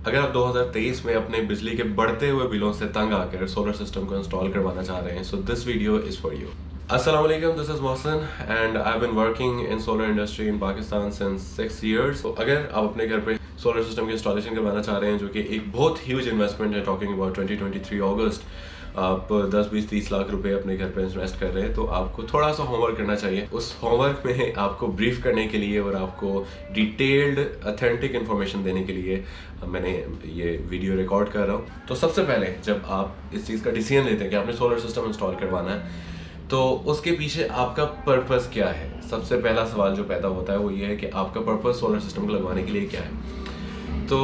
अगर आप 2023 में अपने बिजली के बढ़ते हुए बिलों से तंग आकर सोलर सिस्टम को इंस्टॉल करवाना चाह रहे हैं, so this video is for you. अस्सलाम वालेकुम, this is Mohsin and I have been working in solar industry in Pakistan since 6 years. तो अगर आप अपने घर पे सोलर सिस्टम की इंस्टॉलेशन करवाना चाह रहे हैं, जो कि एक बहुत ह्यूज इन्वेस्टमेंट है, टॉकिंग अबाउट 2023 अगस्त, आप 10-20-30 लाख रुपए अपने घर पे इन्वेस्ट कर रहे हैं, तो आपको थोड़ा सा होमवर्क करना चाहिए। उस होमवर्क में आपको ब्रीफ करने के लिए और आपको डिटेल्ड ऑथेंटिक इन्फॉर्मेशन देने के लिए मैंने ये वीडियो रिकॉर्ड कर रहा हूँ। तो सबसे पहले जब आप इस चीज़ का डिसीजन लेते हैं कि आपने सोलर सिस्टम इंस्टॉल करवाना है, तो उसके पीछे आपका पर्पस क्या है। सबसे पहला सवाल जो पैदा होता है वो ये है कि आपका पर्पस सोलर सिस्टम को लगवाने के लिए क्या है। तो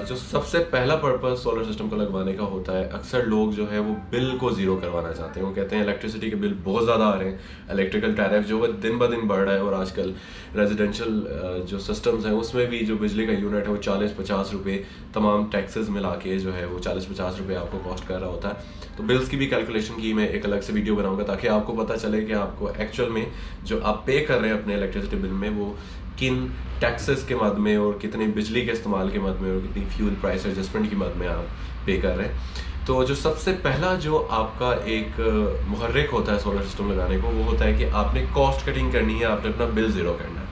जो सबसे पहला पर्पस सोलर सिस्टम को लगवाने का होता है, अक्सर लोग जो है वो बिल को ज़ीरो करवाना चाहते हैं। वो कहते हैं इलेक्ट्रिसिटी के बिल बहुत ज़्यादा आ रहे हैं, इलेक्ट्रिकल टैरिफ जो है दिन ब दिन बढ़ रहा है, और आजकल रेजिडेंशियल जो सिस्टम्स हैं उसमें भी जो बिजली का यूनिट है वो 40-50 रुपये तमाम टैक्सेस मिला के जो है वो 40-50 रुपये आपको कॉस्ट कर रहा होता है। तो बिल्स की भी कैलकुलेशन की मैं एक अलग से वीडियो बनाऊंगा, ताकि आपको पता चले कि आपको एक्चुअल में जो आप पे कर रहे हैं अपने इलेक्ट्रिसिटी बिल में, वो किन टैक्सेस के मद में और कितनी बिजली के इस्तेमाल के मद में और कितनी फ्यूल प्राइस एडजस्टमेंट की मद में आप पे कर रहे हैं। तो जो सबसे पहला जो आपका एक मुहर्रिक होता है सोलर सिस्टम लगाने को, वो होता है कि आपने कॉस्ट कटिंग करनी है, आपने अपना बिल ज़ीरो करना है।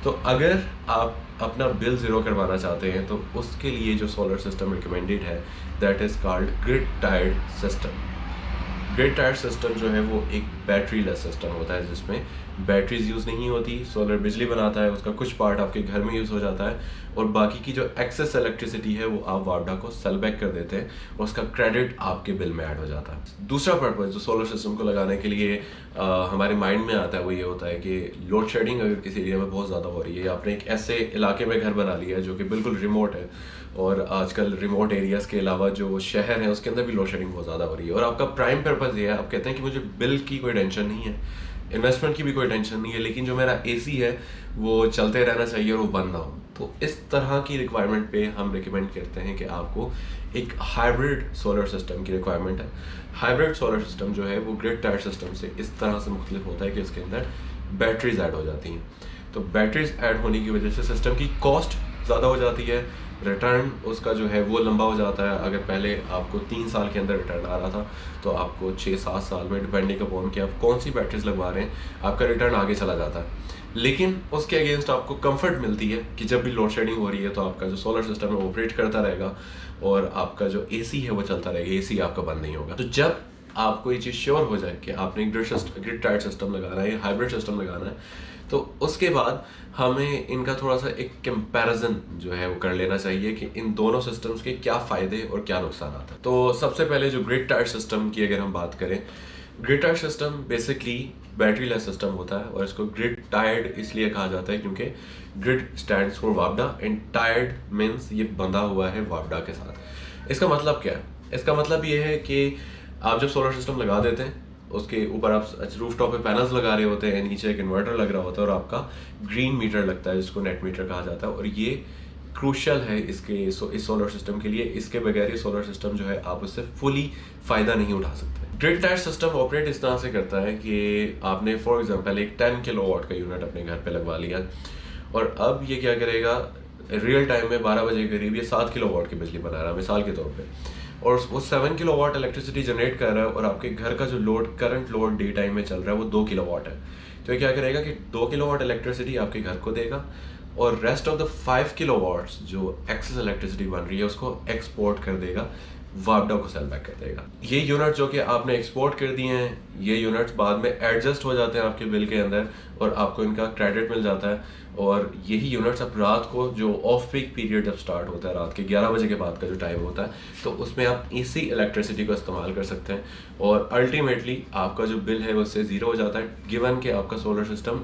तो अगर आप अपना बिल ज़ीरो करवाना चाहते हैं, तो उसके लिए जो सोलर सिस्टम रिकमेंडेड है, that is called grid tired system. Grid tired system जो है वो एक बैटरी लेस सिस्टम होता है, जिसमें बैटरीज यूज़ नहीं होती। सोलर बिजली बनाता है, उसका कुछ पार्ट आपके घर में यूज़ हो जाता है, और बाकी की जो एक्सेस इलेक्ट्रिसिटी है वो आप वापडा को सेल बैक कर देते हैं, और उसका क्रेडिट आपके बिल में ऐड हो जाता है। दूसरा पर्पज़ जो सोलर सिस्टम को लगाने के लिए हमारे माइंड में आता है, वो ये होता है कि लोड शेडिंग अगर किसी एरिया में बहुत ज़्यादा हो रही है, या आपने एक ऐसे इलाके में घर बना लिया है जो कि बिल्कुल रिमोट है, और आजकल रिमोट एरियाज़ के अलावा जो शहर है उसके अंदर भी लोड शेडिंग बहुत ज़्यादा हो रही है, और आपका प्राइम पर्पज़ ये है, आप कहते हैं कि मुझे बिल की कोई टेंशन नहीं है, इन्वेस्टमेंट की भी कोई टेंशन नहीं है, लेकिन जो मेरा एसी है वो चलते रहना चाहिए और वो बंद ना हो। तो इस तरह की रिक्वायरमेंट पे हम रिकमेंड करते हैं कि आपको एक हाइब्रिड सोलर सिस्टम की रिक्वायरमेंट है। हाइब्रिड सोलर सिस्टम जो है वो ग्रिड टायर्ड सिस्टम से इस तरह से मुख्तलिफ होता है कि इसके अंदर बैटरीज ऐड हो जाती हैं। तो बैटरीज ऐड होने की वजह से सिस्टम की कॉस्ट ज़्यादा हो जाती है, रिटर्न उसका जो है वो लंबा हो जाता है। अगर पहले आपको 3 साल के अंदर रिटर्न आ रहा था, तो आपको 6-7 साल में, डिपेंडिंग अपॉन कि आप कौन सी बैटरीज लगवा रहे हैं, आपका रिटर्न आगे चला जाता है। लेकिन उसके अगेंस्ट आपको कंफर्ट मिलती है कि जब भी लोड शेडिंग हो रही है, तो आपका जो सोलर सिस्टम है ऑपरेट करता रहेगा, और आपका जो एसी है वो चलता रहेगा, एसी आपका बंद नहीं होगा। तो जब आपको ये चीज़ श्योर हो जाए कि आपने ग्रिड टायर्ड सिस्टम लगाना है, हाइब्रिड सिस्टम लगाना है, तो उसके बाद हमें इनका थोड़ा सा एक कंपैरिजन जो है वो कर लेना चाहिए कि इन दोनों सिस्टम्स के क्या फ़ायदे और क्या नुकसान आता है। तो सबसे पहले जो ग्रिड टायर्ड सिस्टम की अगर हम बात करें, grid tired system basically battery less system होता है, और इसको ग्रिड टायर्ड इसलिए कहा जाता है क्योंकि ग्रिड स्टैंड्स फॉर वापडा एंड टायर्ड मीन्स ये बंधा हुआ है वापडा के साथ। इसका मतलब क्या है? इसका मतलब ये है कि आप जब सोलर सिस्टम लगा देते हैं, उसके ऊपर आप रूफटॉप पे पैनल्स लगा रहे होते हैं, नीचे एक इन्वर्टर लग रहा होता है, और आपका ग्रीन मीटर लगता है जिसको नेट मीटर कहा जाता है, और ये क्रूशियल है इस सोलर सिस्टम के लिए। इसके बगैर ये सोलर सिस्टम जो है आप उससे फुली फ़ायदा नहीं उठा सकते। ग्रिड टायर्ड सिस्टम ऑपरेट इस तरह से करता है कि आपने फॉर एग्जांपल एक 10 किलोवाट का यूनिट अपने घर पे लगवा लिया, और अब ये क्या करेगा, रियल टाइम में 12 बजे के करीब ये 7 किलोवाट की बिजली बना रहा है मिसाल के तौर पे, और वो 7 किलोवाट इलेक्ट्रिसिटी जनरेट कर रहा है, और आपके घर का जो load, current load day time में चल रहा है वो 2 किलोवाट है। तो ये क्या करेगा कि 2 किलोवाट इलेक्ट्रिसिटी आपके घर को देगा, और रेस्ट ऑफ द 5 किलोवाट्स जो एक्सेस इलेक्ट्रिसिटी बन रही है उसको एक्सपोर्ट कर देगा, वापडा को सेल बैक कर देगा। ये यूनिट जो कि आपने एक्सपोर्ट कर दिए हैं, ये यूनिट्स बाद में एडजस्ट हो जाते हैं आपके बिल के अंदर, और आपको इनका क्रेडिट मिल जाता है। और यही यूनिट्स अब रात को, जो ऑफ पीक पीरियड जब स्टार्ट होता है, रात के 11 बजे के बाद का जो टाइम होता है, तो उसमें आप एसी इलेक्ट्रिसिटी को इस्तेमाल कर सकते हैं, और अल्टीमेटली आपका जो बिल है वो उससे ज़ीरो हो जाता है, गिवन कि आपका सोलर सिस्टम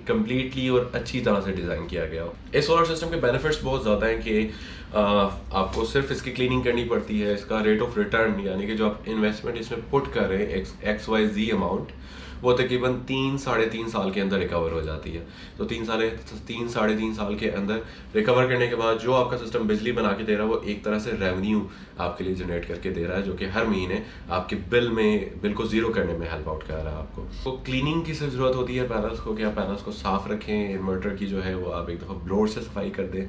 कम्प्लीटली और अच्छी तरह से डिज़ाइन किया गया हो। इस सोलर सिस्टम के बेनिफिट्स बहुत ज़्यादा हैं कि आपको सिर्फ इसकी क्लीनिंग करनी पड़ती है। इसका रेट ऑफ रिटर्न, यानी कि जो आप इन्वेस्टमेंट इसमें पुट कर रहे हैं XYZ अमाउंट, वो तकरीबन 3-3.5 साल के अंदर रिकवर हो जाती है। तो 3-3.5 साल के अंदर रिकवर करने के बाद जो आपका सिस्टम बिजली बना के दे रहा है, वो एक तरह से रेवेन्यू आपके लिए जनरेट करके दे रहा है, जो कि हर महीने आपके बिल को ज़ीरो करने में हेल्प आउट कर रहा है आपको। तो क्लीनिंग की सिर्फ ज़रूरत होती है पैनल्स को, कि आप पैनल्स को साफ़ रखें, इन्वर्टर की जो है वो आप एक दफ़ा ब्लोर से सफाई कर दें,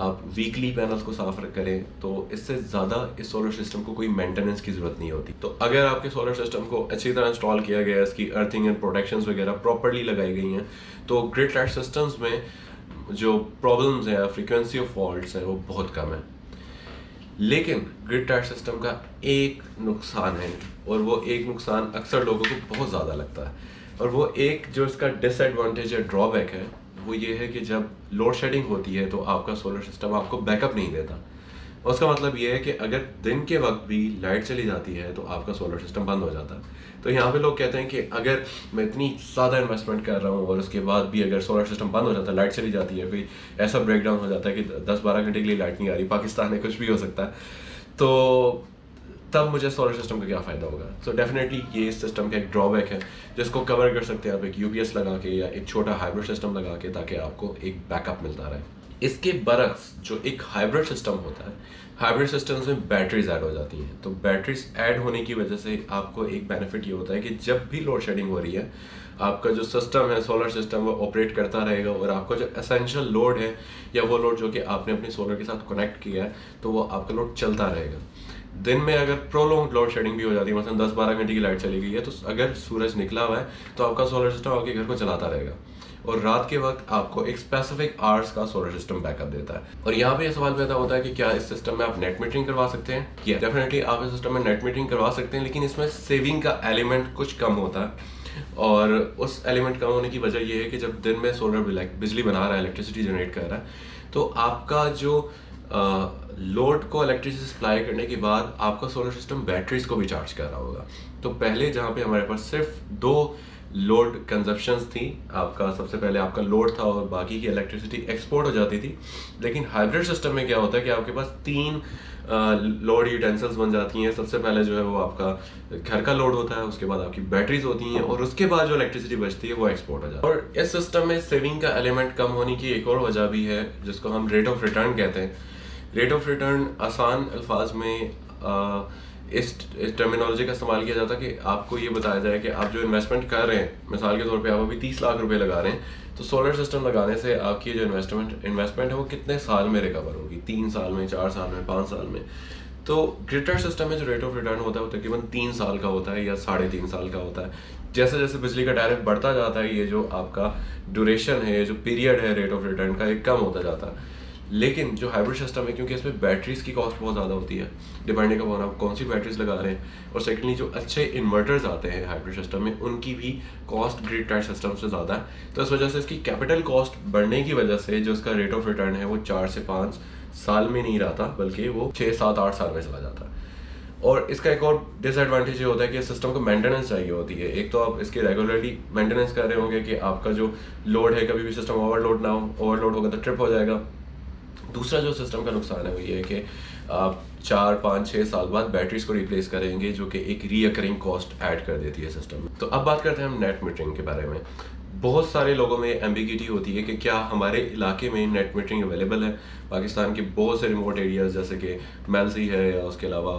आप वीकली पैनल्स को साफ करें, तो इससे ज़्यादा इस सोलर सिस्टम को कोई मेंटेनेंस की ज़रूरत नहीं होती। तो अगर आपके सोलर सिस्टम को अच्छी तरह इंस्टॉल किया गया है, इसकी अर्थिंग एंड प्रोटेक्शंस वगैरह प्रॉपर्ली लगाई गई हैं, तो ग्रिड टाइड सिस्टम्स में जो प्रॉब्लम्स हैं, फ्रीक्वेंसी ऑफ फॉल्ट्स हैं, वो बहुत कम है। लेकिन ग्रिड टाइड सिस्टम का एक नुकसान है, और वो एक नुकसान अक्सर लोगों को बहुत ज़्यादा लगता है, और वो एक जो इसका डिसएडवांटेज या ड्रॉबैक है वो ये है कि जब लोड शेडिंग होती है तो आपका सोलर सिस्टम आपको बैकअप नहीं देता। उसका मतलब ये है कि अगर दिन के वक्त भी लाइट चली जाती है तो आपका सोलर सिस्टम बंद हो जाता है। तो यहाँ पे लोग कहते हैं कि अगर मैं इतनी ज़्यादा इन्वेस्टमेंट कर रहा हूँ और उसके बाद भी अगर सोलर सिस्टम बंद हो जाता है, लाइट चली जाती है, कोई ऐसा ब्रेकडाउन हो जाता है कि 10-12 घंटे के लिए लाइट नहीं आ रही, पाकिस्तान में कुछ भी हो सकता है, तो तब मुझे सोलर सिस्टम का क्या फ़ायदा होगा। सो डेफिनेटली ये इस सिस्टम का एक ड्रॉबैक है जिसको कवर कर सकते हैं आप एक यूपीएस लगा के या एक छोटा हाइब्रिड सिस्टम लगा के, ताकि आपको एक बैकअप मिलता रहे। इसके बरक्स जो एक हाइब्रिड सिस्टम होता है, हाइब्रिड सिस्टम्स में बैटरीज ऐड हो जाती हैं। तो बैटरीज ऐड होने की वजह से आपको एक बेनिफिट ये होता है कि जब भी लोड शेडिंग हो रही है, आपका जो सिस्टम है, सोलर सिस्टम, वो ऑपरेट करता रहेगा, और आपका जो एसेंशियल लोड है या वो लोड जो कि आपने अपनी सोलर के साथ कनेक्ट किया है, तो वो आपका लोड चलता रहेगा। दिन में अगर प्रोलॉन्ग लोड शेडिंग भी हो जाती है, मतलब 10-12 घंटे की लाइट चली गई है, तो अगर सूरज निकला हुआ है तो आपका सोलर सिस्टम आपके घर को चलाता रहेगा, और रात के वक्त आपको एक स्पेसिफिक आवर्स का सोलर सिस्टम बैकअप देता है। और यहाँ पे ये सवाल पैदा होता है कि क्या इस सिस्टम में आप नेट मीटरिंग करवा सकते हैं? या डेफिनेटली आप इस सिस्टम में नेट मीटरिंग करवा सकते हैं, लेकिन इसमें सेविंग का एलिमेंट कुछ कम होता है। और उस एलिमेंट कम होने की वजह ये है कि जब दिन में सोलर बिजली बना रहा है, इलेक्ट्रिसिटी जनरेट कर रहा है, तो आपका जो लोड को इलेक्ट्रिसिटी सप्लाई करने के बाद आपका सोलर सिस्टम बैटरीज को भी चार्ज कर रहा होगा। तो पहले जहाँ पे हमारे पास सिर्फ 2 लोड कंजप्शंस थी, आपका सबसे पहले आपका लोड था और बाकी की इलेक्ट्रिसिटी एक्सपोर्ट हो जाती थी। लेकिन हाइब्रिड सिस्टम में क्या होता है कि आपके पास 3 लोड यूटेंसिल्स बन जाती हैं। सबसे पहले जो है वो आपका घर का लोड होता है, उसके बाद आपकी बैटरीज होती हैं, और उसके बाद जो इलेक्ट्रिसिटी बचती है वो एक्सपोर्ट हो जाती है। और इस सिस्टम में सेविंग का एलिमेंट कम होने की एक और वजह भी है, जिसको हम रेट ऑफ रिटर्न कहते हैं। रेट ऑफ रिटर्न आसान अल्फाज में इस टर्मिनोलॉजी का इस्तेमाल किया जाता है कि आपको ये बताया जाए कि आप जो इन्वेस्टमेंट कर रहे हैं, मिसाल के तौर पे आप अभी 30 लाख रुपए लगा रहे हैं, तो सोलर सिस्टम लगाने से आपकी जो इन्वेस्टमेंट है वो कितने साल में रिकवर होगी, 3 साल में, 4 साल में, 5 साल में। तो ग्रिड टाइड सिस्टम में जो रेट ऑफ रिटर्न होता है वो तकरीबन 3 साल का होता है या 3.5 साल का होता है। जैसे जैसे बिजली का टैरिफ बढ़ता जाता है, ये जो आपका ड्यूरेशन है, जो पीरियड है रेट ऑफ रिटर्न का, ये कम होता जाता है। लेकिन जो हाइब्रिड सिस्टम है, क्योंकि इसमें बैटरीज की कॉस्ट बहुत ज़्यादा होती है, डिपेंडिंग अपॉन आप कौन सी बैटरीज लगा रहे हैं, और सेकेंडली जो अच्छे इन्वर्टर्स आते हैं हाइब्रिड सिस्टम में, उनकी भी कॉस्ट ग्रिड टाइड सिस्टम से ज़्यादा है। तो इस वजह से इसकी कैपिटल कॉस्ट बढ़ने की वजह से जो इसका रेट ऑफ रिटर्न है वो 4 से 5 साल में नहीं रहता, बल्कि वो 6, 7, 8 साल में चला जाता है। और इसका एक और डिसएडवांटेज ये होता है कि सिस्टम को मेंटेनेंस चाहिए होती है। एक तो आप इसके रेगुलरली मेंटेनेंस कर रहे होंगे कि आपका जो लोड है कभी भी सिस्टम ओवरलोड ना हो, ओवरलोड होगा तो ट्रिप हो जाएगा। दूसरा जो सिस्टम का नुकसान है वो ये है कि आप 4, 5, 6 साल बाद बैटरीज को रिप्लेस करेंगे, जो कि एक रीअकरिंग कॉस्ट ऐड कर देती है सिस्टम में। तो अब बात करते हैं हम नेट मीटरिंग के बारे में। बहुत सारे लोगों में एम्बिगिटी होती है कि क्या हमारे इलाके में नेट मीटरिंग अवेलेबल है। पाकिस्तान के बहुत से रिमोट एरियाज़ जैसे कि मेलसी है, या उसके अलावा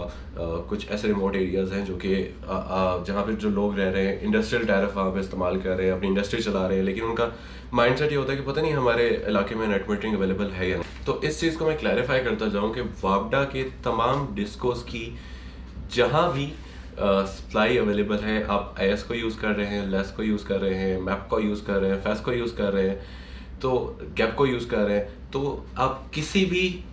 कुछ ऐसे रिमोट एरियाज़ हैं जो कि जहाँ पे जो लोग रह रहे हैं, इंडस्ट्रियल टैरिफ वहाँ पे इस्तेमाल कर रहे हैं, अपनी इंडस्ट्री चला रहे हैं, लेकिन उनका माइंडसेट ये होता है कि पता नहीं हमारे इलाके में नेट मीटरिंग अवेलेबल है या नहीं। तो इस चीज़ को मैं क्लैरिफाई करता जाऊँ कि वापडा के तमाम डिस्कोस की जहाँ भी सप्लाई अवेलेबल है, आप IS को यूज़ कर रहे हैं, लेस को यूज़ कर रहे हैं, मैप को यूज़ कर रहे हैं, फैस को यूज़ कर रहे हैं, तो गैप को यूज़ कर रहे हैं, तो आप किसी भी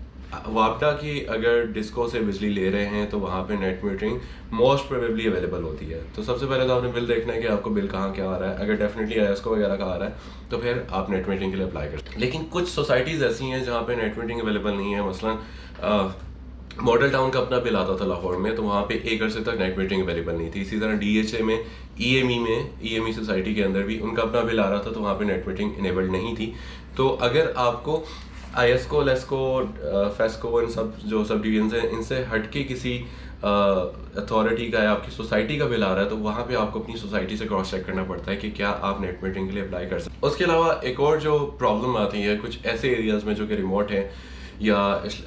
वापडा की अगर डिस्को से बिजली ले रहे हैं तो वहाँ पे net metering most probably available होती है। तो सबसे पहले तो आपने बिल देखना है कि आपको बिल कहाँ क्या आ रहा है। अगर डेफिनेटली IS को वगैरह का आ रहा है तो फिर आप नेट मीटरिंग के लिए अप्लाई कर सकते हैं। लेकिन कुछ सोसाइटीज़ ऐसी हैं जहाँ पे नेट मीटरिंग अवेलेबल नहीं है। मसलन मॉडल टाउन का अपना बिल आता था लाहौर में, तो वहाँ पे 1 अरसे तक नेट मीटरिंग अवेलेबल नहीं थी। इसी तरह DHA में, EME सोसाइटी के अंदर भी उनका अपना बिल आ रहा था, तो वहाँ पे नेट मीटरिंग इनेबल्ड नहीं थी। तो अगर आपको IS को, लेस को, फैस को, इन सब जो सब डिवीजन हैं, इनसे हट के किसी अथॉरिटी का या आपकी सोसाइटी का बिल आ रहा है, तो वहाँ पे आपको अपनी सोसाइटी से क्रॉस चेक करना पड़ता है कि क्या आप नेट मीटरिंग के लिए अप्लाई कर सकते हैं। उसके अलावा एक और जो प्रॉब्लम आती है कुछ ऐसे एरियाज़ में जो कि रिमोट हैं, या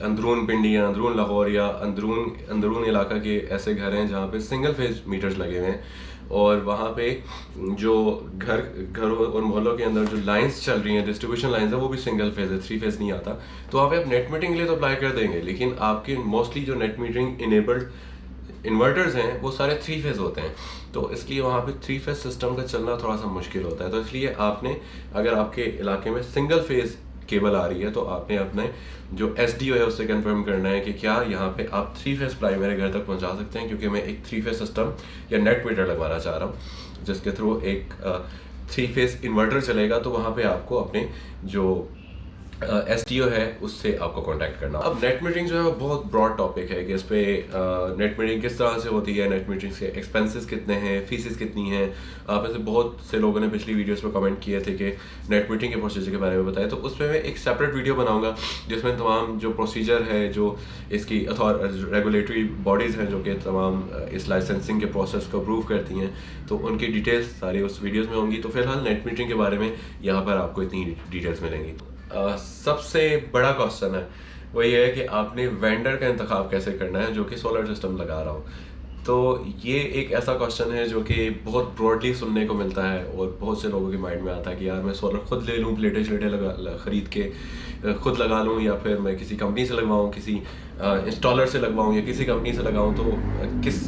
अंदरून पिंडी या अंदरून लाहौर या अंदरून इलाका के ऐसे घर हैं जहाँ पे सिंगल फेज मीटर्स लगे हुए हैं, और वहाँ पे जो घरों और मोहल्लों के अंदर जो लाइंस चल रही हैं, डिस्ट्रीब्यूशन लाइंस है, वो भी सिंगल फेज है, 3 फेज नहीं आता। तो वहाँ पे आप नेट मीटरिंग के लिए तो अप्लाई कर देंगे, लेकिन आपके मोस्टली जो नेट मीटरिंग इनेबल्ड इन्वर्टर्स हैं वो सारे 3 फेज होते हैं, तो इसलिए वहाँ पे 3 फेज सिस्टम का चलना थोड़ा सा मुश्किल होता है। तो इसलिए आपने, अगर आपके इलाके में सिंगल फेज केबल आ रही है, तो आपने अपने जो SDO है उससे कंफर्म करना है कि क्या यहाँ पे आप 3 फेज सप्लाई मेरे घर तक पहुँचा सकते हैं, क्योंकि मैं एक 3 फेज सिस्टम या नेट मीटर लगवाना चाह रहा हूँ जिसके थ्रू एक 3 फेज इन्वर्टर चलेगा। तो वहाँ पे आपको अपने जो SDO है उससे आपको कांटेक्ट करना। अब नेट मीटरिंग जो है वो बहुत ब्रॉड टॉपिक है कि इस पे नेट मीटरिंग किस तरह से होती है, नेट मीटरिंग के एक्सपेंसेस कितने हैं, फीसेस कितनी हैं। आप में से बहुत से लोगों ने पिछली वीडियोस में कमेंट किए थे कि नेट मीटरिंग के प्रोसीजर के बारे में बताएं, तो उस पर मैं एक सेपरेट वीडियो बनाऊंगा जिसमें तमाम जो प्रोसीजर है, जो इसकी रेगुलेटरी बॉडीज़ हैं जो कि तमाम इस लाइसेंसिंग के प्रोसेस को अप्रूव करती हैं, तो उनकी डिटेल्स सारी उस वीडियोज़ में होंगी। तो फिलहाल नेट मीटरिंग के बारे में यहाँ पर आपको इतनी डिटेल्स मिलेंगी। सबसे बड़ा क्वेश्चन है वो ये है कि आपने वेंडर का इंतखाब कैसे करना है जो कि सोलर सिस्टम लगा रहा हो। तो ये एक ऐसा क्वेश्चन है जो कि बहुत ब्रॉडली सुनने को मिलता है और बहुत से लोगों के माइंड में आता है कि यार मैं सोलर खुद ले लूँ, प्लेटें श्लेटें ख़रीद के खुद लगा लूँ, या फिर मैं किसी कंपनी से लगवाऊँ, किसी इंस्टॉलर से लगवाऊँ, या किसी कंपनी से लगाऊँ, तो किस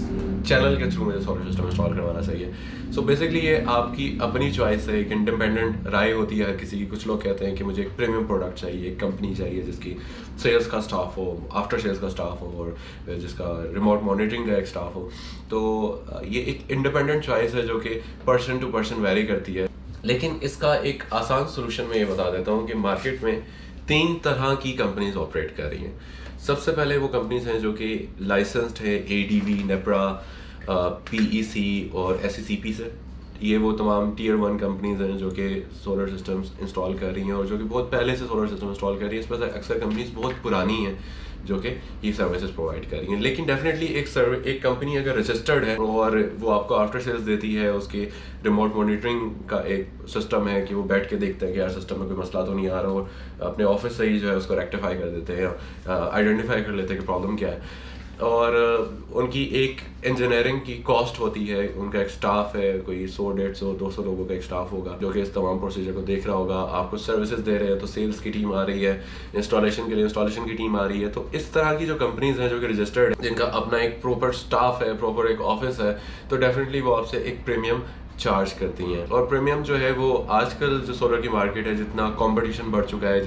चैनल के थ्रू मुझे सोलर सिस्टम इंस्टॉल करवाना चाहिए। सो बेसिकली ये आपकी अपनी चॉइस है, एक इंडिपेंडेंट राय होती है हर किसी की। कुछ लोग कहते हैं कि मुझे एक प्रीमियम प्रोडक्ट चाहिए, एक कंपनी चाहिए जिसकी सेल्स का स्टाफ हो, आफ्टर सेल्स का स्टाफ हो और जिसका रिमोट मॉनिटरिंग का एक स्टाफ हो। तो ये एक इंडिपेंडेंट चॉइस है जो कि पर्सन टू पर्सन वेरी करती है। लेकिन इसका एक आसान सोल्यूशन मैं ये बता देता हूँ कि मार्केट में 3 तरह की कंपनीज ऑपरेट कर रही हैं। सबसे पहले वो कंपनीज हैं जो कि लाइसेंस्ड है ADB, नेप्रा, PEC और SECP से। ये वो तमाम Tier 1 कंपनीज हैं जो कि सोलर सिस्टम्स इंस्टॉल कर रही हैं और जो कि बहुत पहले से सोलर सिस्टम इंस्टॉल कर रही हैं। इस पर से अक्सर कंपनीज बहुत पुरानी हैं जो कि ये सर्विसेज प्रोवाइड कर रही हैं। लेकिन डेफिनेटली एक कंपनी अगर रजिस्टर्ड है और वो आपको आफ्टर सेल्स देती है, उसके रिमोट मॉनिटरिंग का एक सिस्टम है कि वो बैठ के देखते हैं कि यार सिस्टम में कोई मसला तो नहीं आ रहा, और अपने ऑफिस से ही जो है उसको रेक्टिफाई कर देते हैं, आइडेंटिफाई कर लेते हैं कि प्रॉब्लम क्या है। और उनकी एक इंजीनियरिंग की कॉस्ट होती है, उनका एक स्टाफ है, कोई 100, 150, 200 लोगों का एक स्टाफ होगा जो कि इस तमाम प्रोसीजर को देख रहा होगा। आपको सर्विसेज दे रहे हैं तो सेल्स की टीम आ रही है, इंस्टॉलेशन के लिए इंस्टॉलेशन की टीम आ रही है। तो इस तरह की जो कंपनीज हैं जो कि रजिस्टर्ड है, जिनका अपना एक प्रॉपर स्टाफ है, प्रॉपर एक ऑफिस है, तो डेफिनेटली वो आपसे एक प्रीमियम चार्ज करती हैं। और प्रीमियम जो है वो आजकल जो सोलर की मार्केट है, जितना कंपटीशन बढ़ चुका है,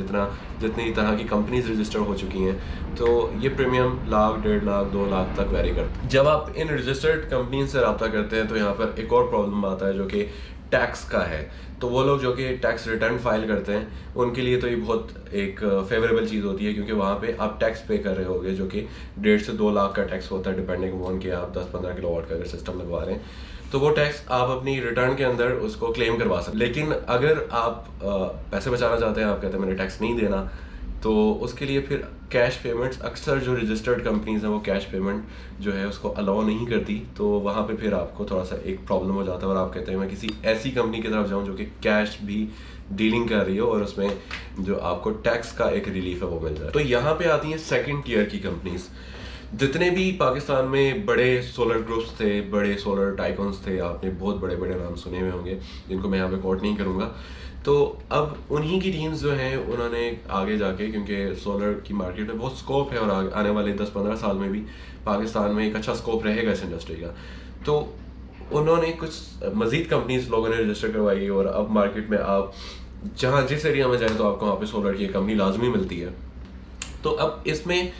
जितनी तरह की कंपनीज रजिस्टर हो चुकी हैं, तो ये प्रीमियम लाख, 1.5 लाख, 2 लाख तक वेरी करता है। जब आप इन रजिस्टर्ड कंपनी से रब्ता करते हैं तो यहाँ पर एक और प्रॉब्लम आता है जो कि टैक्स का है। तो वो लोग जो कि टैक्स रिटर्न फाइल करते हैं उनके लिए तो ये बहुत एक फेवरेबल चीज़ होती है, क्योंकि वहाँ पे आप टैक्स पे कर रहे होगे जो कि 1.5 से 2 लाख का टैक्स होता है, डिपेंडिंग ऑन कि आप 10-15 किलोवाट का अगर सिस्टम लगवा रहे हैं, तो वो टैक्स आप अपनी रिटर्न के अंदर उसको क्लेम करवा सकते। लेकिन अगर आप पैसे बचाना चाहते हैं, आप कहते हैं मैंने टैक्स नहीं देना, तो उसके लिए फिर कैश पेमेंट्स, अक्सर जो रजिस्टर्ड कंपनीज हैं वो कैश पेमेंट जो है उसको अलाउ नहीं करती। तो वहाँ पे फिर आपको थोड़ा सा एक प्रॉब्लम हो जाता है और आप कहते हैं मैं किसी ऐसी कंपनी की तरफ जाऊँ जो कि कैश भी डीलिंग कर रही हो और उसमें जो आपको टैक्स का एक रिलीफ है वो मिल जाए। तो यहाँ पे आती हैं सेकंड टियर की कंपनीज। जितने भी पाकिस्तान में बड़े सोलर ग्रुप्स थे, बड़े सोलर टाइकॉन्स थे, आपने बहुत बड़े बड़े नाम सुने हुए होंगे जिनको मैं यहाँ पे कोट नहीं करूँगा। तो अब उन्हीं की टीम्स जो हैं उन्होंने आगे जाके, क्योंकि सोलर की मार्केट में बहुत स्कोप है और आने वाले 10-15 साल में भी पाकिस्तान में एक अच्छा स्कोप रहेगा इस इंडस्ट्री का, तो उन्होंने कुछ मज़ीद कंपनीज लोगों ने रजिस्टर करवाई और अब मार्केट में आप जहाँ जिस एरिया में जाए तो आपको वहाँ पे सोलर की कंपनी लाजमी मिलती है। तो अब इसमें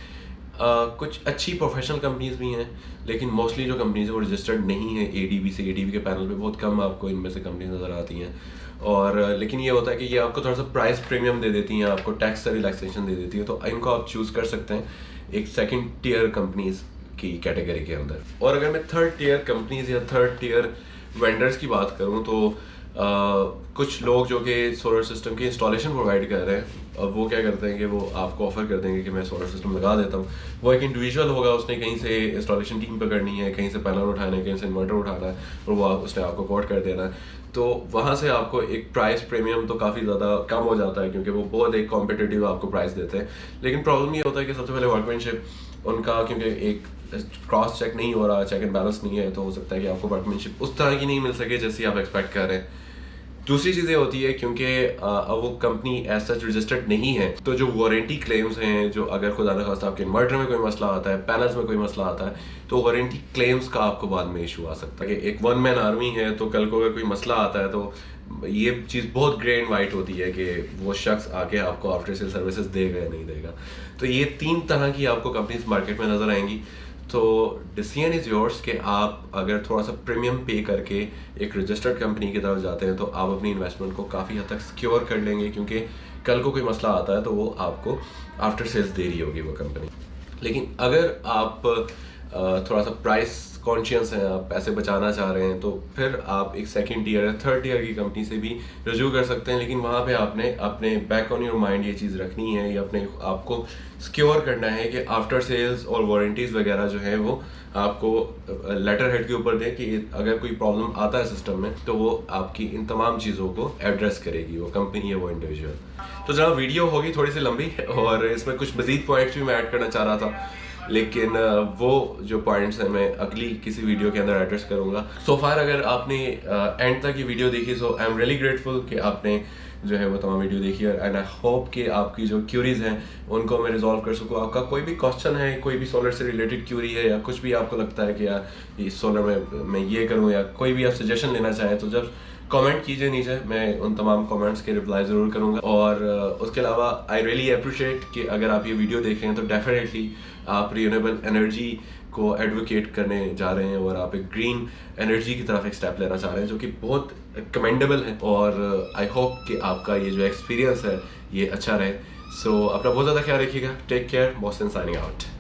कुछ अच्छी प्रोफेशनल कंपनीज भी हैं, लेकिन मोस्टली जो कंपनीज है वो रजिस्टर्ड नहीं है ADB से। ADB के पैनल पे बहुत कम आपको इनमें से कंपनीज नज़र आती हैं। और लेकिन ये होता है कि ये आपको थोड़ा सा प्राइस प्रीमियम दे देती हैं, आपको टैक्स से रिलैक्सेशन दे देती है, तो इनको आप चूज़ कर सकते हैं एक सेकंड टियर कंपनीज की कैटेगरी के अंदर। और अगर मैं थर्ड टियर कंपनीज या थर्ड टियर वेंडर्स की बात करूँ तो कुछ लोग जो कि सोलर सिस्टम की इंस्टॉलेशन प्रोवाइड कर रहे हैं वो क्या करते हैं कि वो आपको ऑफर कर देंगे कि मैं सोलर सिस्टम लगा देता हूँ। वो एक इंडिविजुअल होगा, उसने कहीं से इंस्टॉलेशन टीम पकड़नी है, कहीं से पैनल उठाना है, कहीं से इन्वर्टर उठाना है, और वो उसने आपको कोट कर देना है। तो वहाँ से आपको एक प्राइस प्रीमियम तो काफ़ी ज़्यादा कम हो जाता है, क्योंकि वो बहुत एक कॉम्पिटिटिव आपको प्राइस देते हैं। लेकिन प्रॉब्लम ये होता है कि सबसे पहले वर्कमैनशिप उनका, क्योंकि एक क्रॉस चेक नहीं हो रहा, चेक एंड बैलेंस नहीं है, तो हो सकता है कि आपको वर्कमैनशिप उस तरह की नहीं मिल सके जैसी आप एक्सपेक्ट कर रहे हैं। दूसरी चीज़ें होती है, क्योंकि अब वो कंपनी एज सच रजिस्टर्ड नहीं है, तो जो वारंटी क्लेम्स हैं, जो अगर खुदा न खास्ता आपके इन्वर्टर में कोई मसला आता है, पैनल्स में कोई मसला आता है, तो वारंटी क्लेम्स का आपको बाद में इशू आ सकता है। एक वन मैन आर्मी है, तो कल को अगर कोई मसला आता है तो ये चीज़ बहुत ग्रे एंड वाइट होती है कि वो शख्स आके आपको आफ्टर सेल सर्विसेज देगा या नहीं देगा। तो ये 3 तरह की आपको कंपनीज मार्केट में नज़र आएंगी। तो डिसीजन इज़ योर्स कि आप अगर थोड़ा सा प्रीमियम पे करके एक रजिस्टर्ड कंपनी की तरफ जाते हैं तो आप अपनी इन्वेस्टमेंट को काफ़ी हद तक सिक्योर कर लेंगे, क्योंकि कल को कोई मसला आता है तो वो आपको आफ्टर सेल्स दे रही होगी वो कंपनी। लेकिन अगर आप थोड़ा सा प्राइस कॉन्शियस हैं, आप पैसे बचाना चाह रहे हैं, तो फिर आप एक सेकंड ईयर या थर्ड ईयर की कंपनी से भी रजू कर सकते हैं। लेकिन वहाँ पे आपने अपने बैक ऑन योर माइंड ये चीज़ रखनी है, या अपने आपको सिक्योर करना है कि आफ्टर सेल्स और वारंटीज़ वगैरह जो है वो आपको लेटर हेड के ऊपर दें कि अगर कोई प्रॉब्लम आता है सिस्टम में तो वो आपकी इन तमाम चीज़ों को एड्रेस करेगी, वो कंपनी है, वो इंडिविजुअल। तो जनाब वीडियो होगी थोड़ी सी लंबी, और इसमें कुछ मज़ीद पॉइंट्स भी मैं ऐड करना चाह रहा था, लेकिन वो जो पॉइंट्स हैं मैं अगली किसी वीडियो के अंदर एड्रेस करूंगा। सो फार अगर आपने एंड तक ये वीडियो देखी, सो आई एम रियली ग्रेटफुल कि आपने जो है वो तमाम वीडियो देखी, और एंड आई होप कि आपकी जो क्यूरीज हैं उनको मैं रिजॉल्व कर सकूँ। आपका कोई भी क्वेश्चन है, कोई भी सोलर से रिलेटेड क्यूरी है, या कुछ भी आपको लगता है कि यार ये सोलर में मैं ये करूँ, या कोई भी आप सजेशन लेना चाहें, तो जब कमेंट कीजिए नीचे, मैं उन तमाम कमेंट्स के रिप्लाई ज़रूर करूँगा। और उसके अलावा आई रियली अप्रिशिएट कि अगर आप ये वीडियो देख रहे हैं तो डेफिनेटली आप रिन्यूएबल एनर्जी को एडवोकेट करने जा रहे हैं, और आप एक ग्रीन एनर्जी की तरफ एक स्टेप लेना चाह रहे हैं, जो कि बहुत कमेंडेबल है। और आई होप कि आपका ये जो एक्सपीरियंस है ये अच्छा रहे। सो अपना बहुत ज़्यादा ख्याल रखिएगा। Take care. Mohsin signing out.